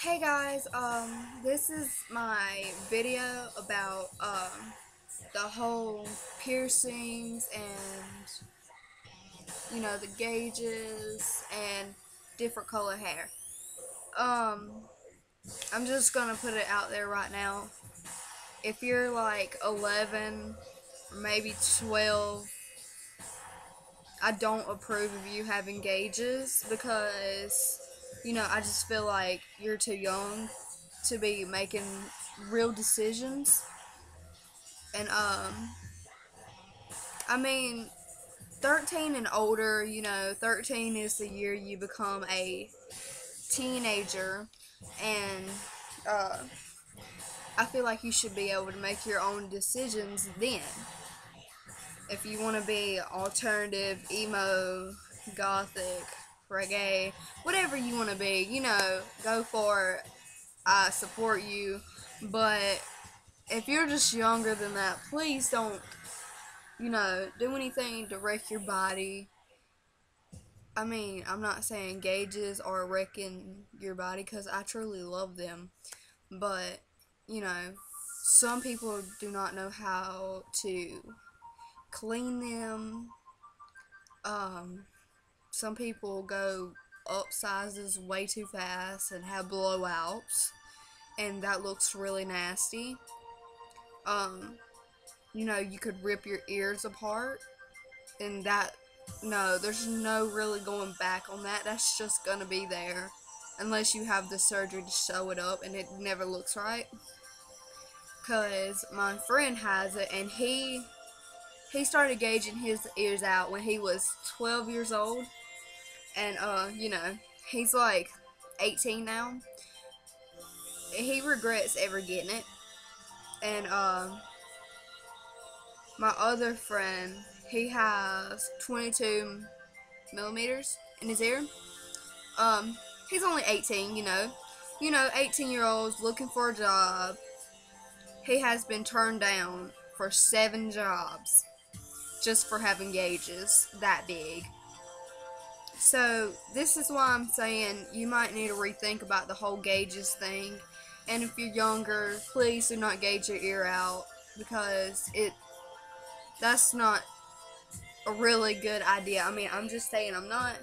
Hey guys, this is my video about the whole piercings and the gauges and different color hair. Um, I'm just gonna put it out there right now. If you're like 11 or maybe 12, I don't approve of you having gauges because I just feel like you're too young to be making real decisions. And I mean, 13 and older, 13 is the year you become a teenager, and uh, I feel like you should be able to make your own decisions then. If you want to be alternative, emo, gothic, reggae, whatever you want to be, go for it. I support you, but if you're just younger than that, please don't, do anything to wreck your body. I mean, I'm not saying gauges are wrecking your body because I truly love them, but, you know, some people do not know how to clean them. Um, some people go up sizes way too fast and have blowouts, and that looks really nasty. Um, you could rip your ears apart, and that, no, there's no really going back on that. That's just gonna be there unless you have the surgery to sew it up, and it never looks right. Cause my friend has it, and he started gauging his ears out when he was 12 years old, and he's like 18 now. He regrets ever getting it, and my other friend, he has 22 millimeters in his ear. Um, he's only 18, 18-year-olds looking for a job. He has been turned down for 7 jobs just for having gauges that big. So this is why I'm saying you might need to rethink about the whole gauges thing. And if you're younger, please do not gauge your ear out because that's not a really good idea. I mean, I'm just saying, I'm not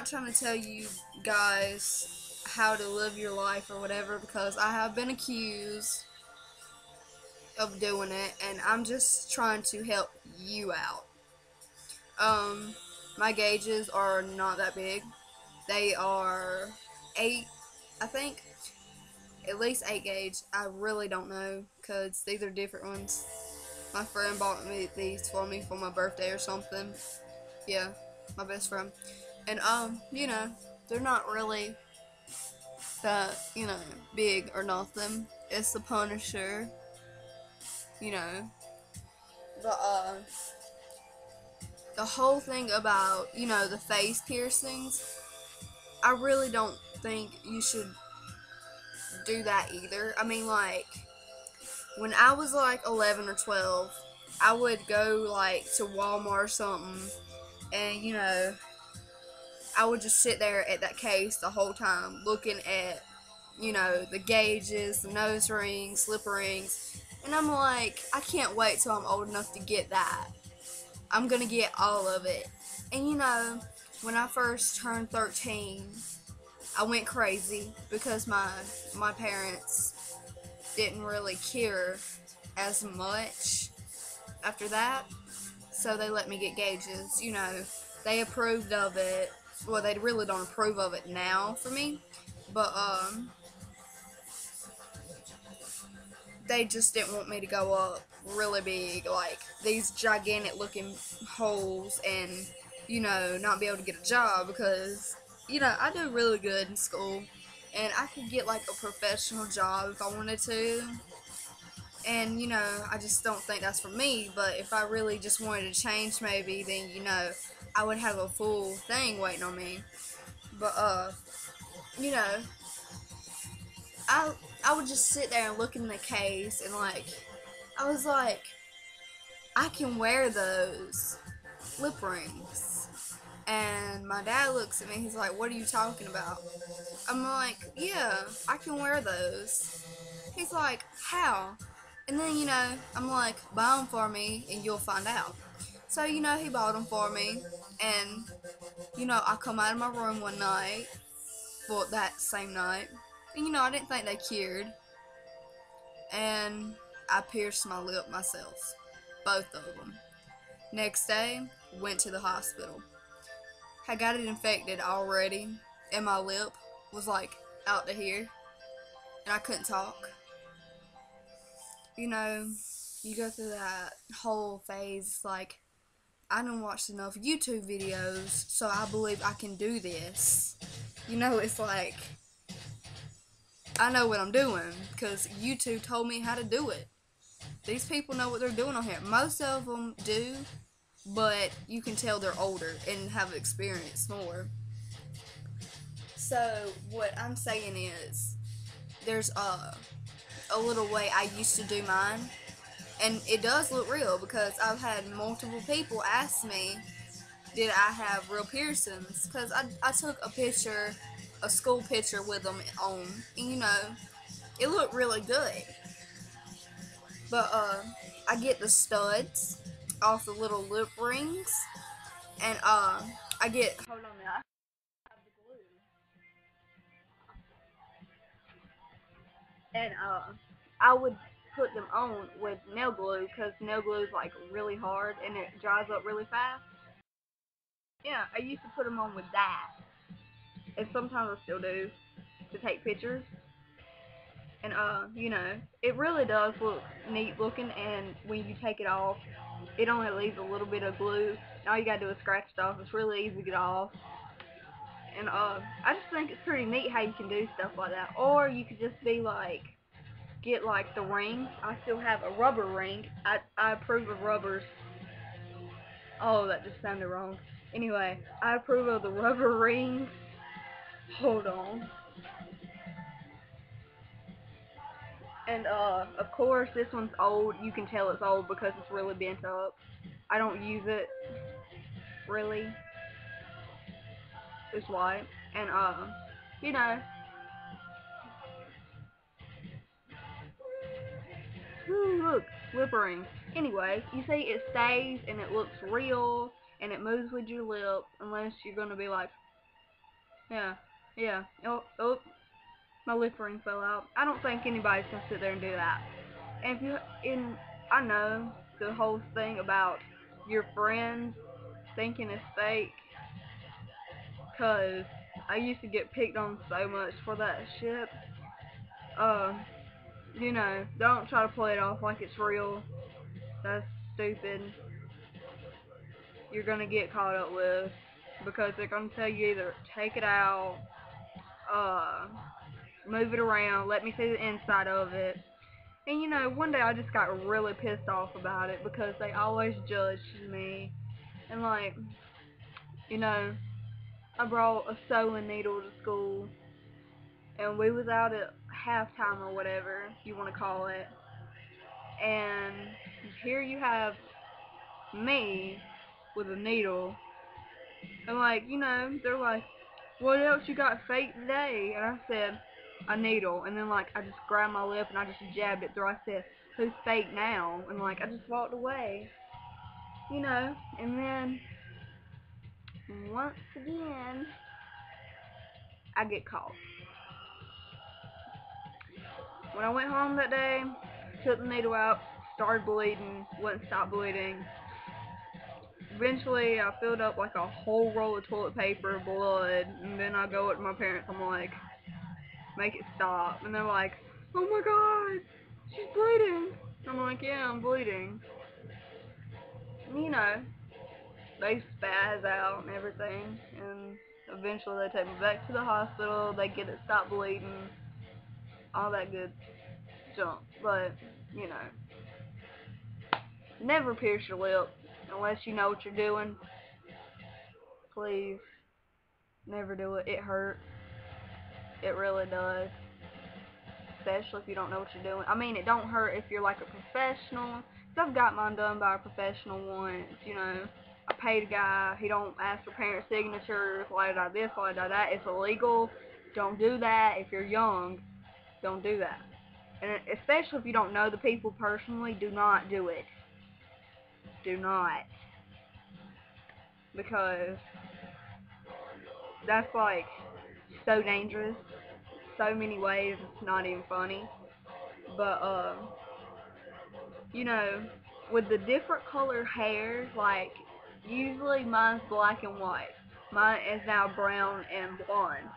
trying to tell you guys how to live your life or whatever, because I have been accused of doing it, and I'm just trying to help you out. Um, my gauges are not that big. They are 8, I think. At least 8 gauge. I really don't know, because these are different ones. My friend bought me these for me for my birthday or something. Yeah, my best friend. And they're not really that, big or nothing. It's the Punisher, you know. But the whole thing about, the face piercings, I really don't think you should do that either. I mean, like, when I was like 11 or 12, I would go like to Walmart or something, and I would just sit there at that case the whole time looking at, the gauges, the nose rings, lip rings, and I'm like, I can't wait till I'm old enough to get that. I'm gonna get all of it. And when I first turned 13, I went crazy because my parents didn't really care as much after that, so they let me get gauges. They approved of it. Well, they really don't approve of it now for me, but they just didn't want me to go up really big, like these gigantic looking holes, and not be able to get a job because I do really good in school, and I could get like a professional job if I wanted to. And I just don't think that's for me. But if I really just wanted to change, maybe then I would have a full thing waiting on me. But you know, I I would just sit there and look in the case, and like I was like, I can wear those lip rings. And my dad looks at me, he's like, what are you talking about? I'm like, yeah, I can wear those. He's like, how? And then, I'm like, buy them for me and you'll find out. So, he bought them for me. And, I come out of my room one night, well, that same night. And, I didn't think they cured. And I pierced my lip myself. Both of them. Next day, went to the hospital. I got it infected already, and my lip was like out to here, and I couldn't talk. You go through that whole phase like, I done watched enough YouTube videos, so I believe I can do this. It's like, I know what I'm doing, because YouTube told me how to do it. These people know what they're doing on here. Most of them do, but you can tell they're older and have experience more. So what I'm saying is, there's a little way I used to do mine, and it does look real because I've had multiple people ask me, did I have real piercings? Because I took a school picture with them on, and it looked really good. But I get the studs off the little lip rings, and I get, hold on now, I have the glue. And I would put them on with nail glue because nail glue is like really hard and it dries up really fast. Yeah, I used to put them on with that, and sometimes I still do to take pictures. And it really does look neat looking. And when you take it off, it only leaves a little bit of glue. And all you gotta do is scratch it off. It's really easy to get off. And I just think it's pretty neat how you can do stuff like that. Or you could just be like, get like the rings. I still have a rubber ring. I approve of rubbers. Oh, that just sounded wrong. Anyway, I approve of the rubber rings. Hold on. And of course this one's old. You can tell it's old because it's really bent up. I don't use it really. It's white. And you know, look, lip ring. Anyway, you see it stays and it looks real and it moves with your lip unless you're gonna be like, yeah, yeah. Oh, my lip ring fell out. I don't think anybody's gonna sit there and do that. And I know the whole thing about your friends thinking it's fake, cause I used to get picked on so much for that shit. Um, don't try to play it off like it's real. That's stupid. You're gonna get caught up with, because they're gonna tell you either take it out, uh, move it around, let me see the inside of it. And one day I just got really pissed off about it because they always judged me. And like, you know, I brought a sewing needle to school and we was out at halftime or whatever you want to call it. And here you have me with a needle. And like, they're like, what else you got fake today? And I said, a needle. And then like, I just grabbed my lip and I just jabbed it through. I said, who's fake now? And like, I just walked away. And then, once again, I get caught. When I went home that day, took the needle out, started bleeding, wouldn't stop bleeding. Eventually, I filled up like a whole roll of toilet paper of blood, and then I go with my parents, I'm like, make it stop. And they're like, oh my god, she's bleeding. I'm like, yeah, I'm bleeding. And, they spaz out and everything, and eventually they take me back to the hospital, they get it stopped bleeding, all that good junk. But, you know, never pierce your lip unless you know what you're doing. Please, never do it. It hurts. It really does. Especially if you don't know what you're doing. I mean, it don't hurt if you're like a professional. 'Cause I've got mine done by a professional once, I paid a guy. He don't ask for parent signatures. Why did I this? Why did I that? It's illegal. Don't do that. If you're young, don't do that. And especially if you don't know the people personally, do not do it. Do not. Because that's like so dangerous. So many ways it's not even funny. But you know, with the different color hairs, like usually mine's black and white. Mine is now brown and blonde.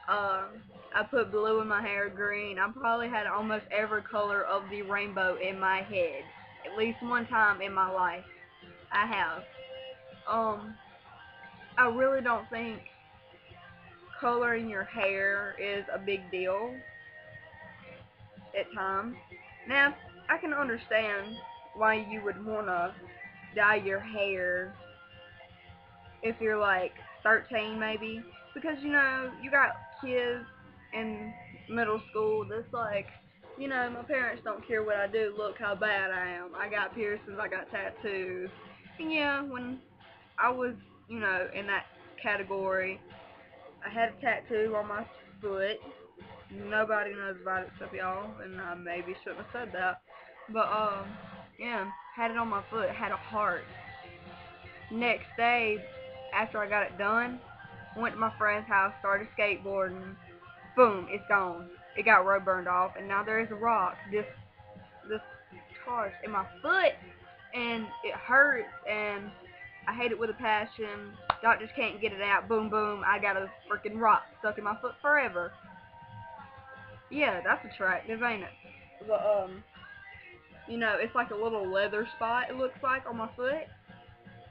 I put blue in my hair, green. I probably had almost every color of the rainbow in my head. At least one time in my life. I have. I really don't think coloring your hair is a big deal at times. Now, I can understand why you would want to dye your hair if you're like 13 maybe, because you know, you got kids in middle school that's like, you know, my parents don't care what I do, look how bad I am. I got piercings, I got tattoos. And yeah, when I was, you know, in that category, I had a tattoo on my foot. Nobody knows about it except y'all, and I maybe shouldn't have said that. But yeah, had it on my foot, had a heart. Next day, after I got it done, went to my friend's house, started skateboarding. Boom, it's gone. It got road burned off, and now there is a rock, this tarsh in my foot, and it hurts, and I hate it with a passion. Doctors can't get it out. Boom, boom, I got a freaking rock stuck in my foot forever. Yeah, that's attractive, ain't it? But you know, it's like a little leather spot. It looks like on my foot,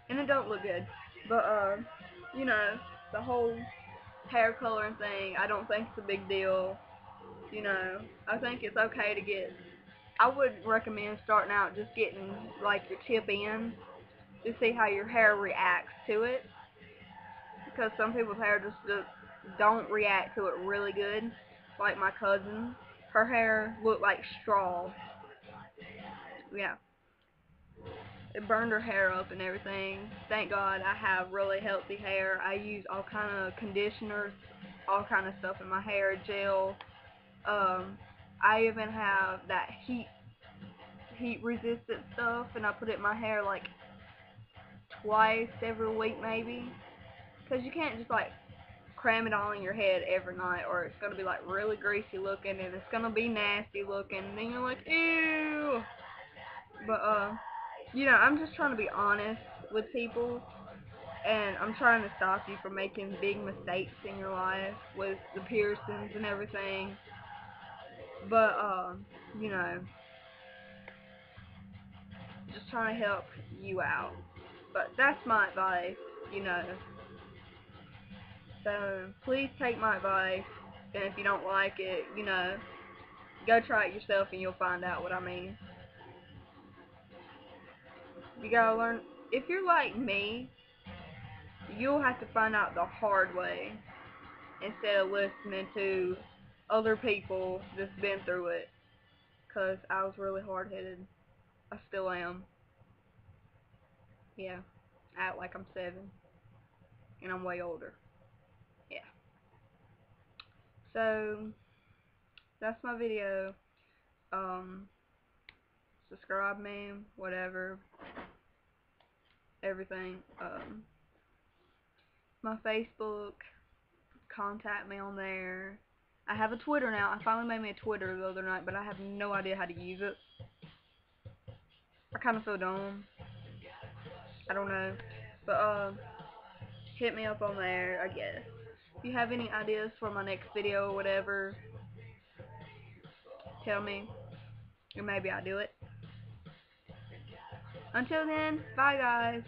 and it don't look good. But you know, the whole hair coloring thing, I don't think it's a big deal. You know, I think it's okay to get. I would recommend starting out just getting like your tip ends to see how your hair reacts to it, because some people's hair just don't react to it really good. Like my cousin, her hair looked like straw. Yeah, it burned her hair up and everything. Thank God I have really healthy hair. I use all kind of conditioners, all kind of stuff in my hair, gel. Um, I even have that heat resistant stuff, and I put it in my hair like twice every week maybe. Cause you can't just like cram it all in your head every night, or it's gonna be like really greasy looking, and it's gonna be nasty looking, and then you're like, ew. But you know, I'm just trying to be honest with people, and I'm trying to stop you from making big mistakes in your life with the piercings and everything. But you know, just trying to help you out. But that's my advice, you know. So please take my advice, and if you don't like it, you know, go try it yourself and you'll find out what I mean. You gotta learn. If you're like me, you'll have to find out the hard way instead of listening to other people that's been through it. Cause I was really hard-headed. I still am. Yeah. I act like I'm 7. And I'm way older. Yeah. So, that's my video. Subscribe me, whatever. Everything. My Facebook. Contact me on there. I have a Twitter now. I finally made me a Twitter the other night, but I have no idea how to use it. I kind of feel dumb. I don't know. But, hit me up on there, I guess. If you have any ideas for my next video or whatever, tell me. Or maybe I'll do it. Until then, bye guys.